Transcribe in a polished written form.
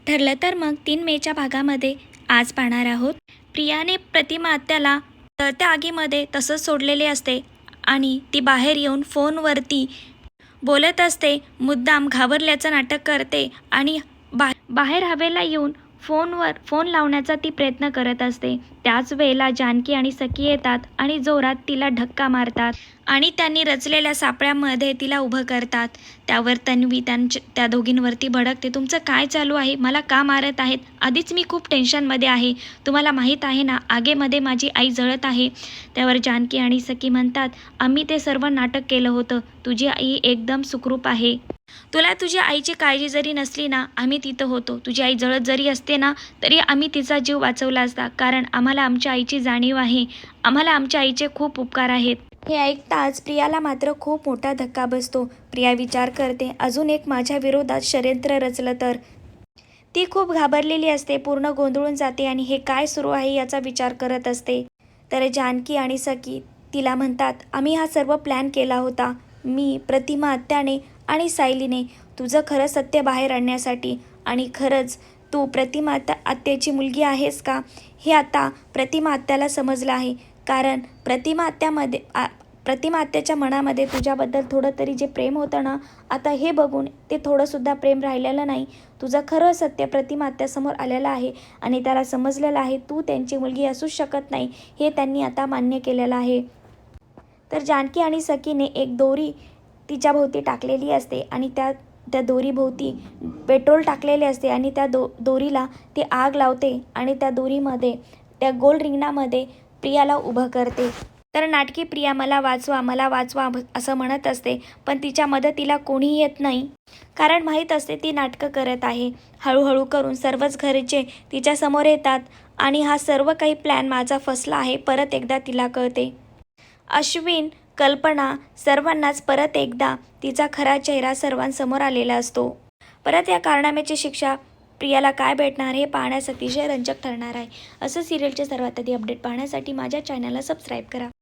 ठरलं तर मग 3 मेच्या भागामध्ये आज पाहणार आहोत. प्रियाने प्रतिमा आत्याला त्या आगीमध्ये तसंच सोडलेले असते आणि ती बाहेर येऊन फोनवरती बोलत असते. मुद्दाम घाबरल्याचं नाटक करते आणि बाहेर हवेला येऊन फोन लावण्याचा ती प्रयत्न करत असते. त्याच वेळेला जानकी आणि सखी येतात आणि जोरात तिला धक्का मारतात आणि त्यांनी रचलेल्या सापळ्यामध्ये तिला उभं करतात. त्यावर तन्वी त्या दोघींवरती भडकते. तुमचं काय चालू आहे? मला का मारत आहेत? आधीच मी खूप टेन्शनमध्ये आहे. तुम्हाला माहीत आहे ना, आगीमध्ये माझी आई जळत आहे. त्यावर जानकी आणि सखी म्हणतात, आम्ही ते सर्व नाटक केलं होतं. तुझी आई एकदम सुखरूप आहे. तुला तुझ्या आईची काळजी जरी नसली ना, आम्ही तिथं होतो. तुझी आई जळत जरी असते ना, तरी आम्ही तिचा जीव वाचवला असता. कारण आम्हाला आमच्या आईची जाणीव आहे. आम्हाला आमच्या आईचे खूप उपकार आहेत. हे ऐकताच प्रियाला मात्र खूप मोठा धक्का बसतो. प्रिया विचार करते, अजून एक माझ्या विरोधात षड्यंत्र रचलं तर. ती खूप घाबरलेली असते, पूर्ण गोंधळून जाते आणि हे काय सुरू आहे याचा विचार करत असते. तर जानकी आणि सखी तिला म्हणतात, आम्ही हा सर्व प्लॅन केला होता. मी, प्रतिमा आत्याने आणि सायलीने, तुझं खरं सत्य बाहेर आणण्यासाठी. आणि खरंच तू प्रतिमा आत्याची मुलगी आहेस का, हे आता प्रतिमा आत्याला समजलं आहे. कारण प्रतिमा आत्याच्या मनामध्ये तुझ्याबद्दल थोडं तरी जे प्रेम होतं ना, आता हे बघून ते थोडंसुद्धा प्रेम राहिलेलं नाही. तुझं खरं सत्य प्रतिमा आत्यासमोर आलेलं आहे आणि त्याला समजलेलं आहे तू त्यांची मुलगी असूच शकत नाही, हे त्यांनी आता मान्य केलेलं आहे. तर जानकी आणि सखीने एक दोरी तिच्या भोवती टाकलेली असते आणि त्या दोरीभोवती पेट्रोल टाकलेले असते आणि त्या दोरीला ती आग लावते आणि त्या दोरीमध्ये, त्या गोल रिंगणामध्ये प्रियाला उभं करते. तर नाटकी प्रिया मला वाचवा असं म्हणत असते, पण तिच्या मदतीला कोणीही येत नाही. कारण माहीत असते ती नाटकं करत आहे. हळूहळू करून सर्वच घरचे तिच्यासमोर येतात आणि हा सर्व काही प्लॅन माझा फसला आहे परत एकदा तिला कळते. अश्विन, कल्पना सर्वांनाच परत एकदा तिचा खरा चेहरा सर्वांसमोर आलेला असतो. परत या कारनाम्याची शिक्षा प्रियाला काय भेटणार हे पाहण्यास अतिशय रंजक ठरणार आहे. असं सिरियलचे सर्वात आधी अपडेट पाहण्यासाठी माझ्या चॅनलला सबस्क्राईब करा.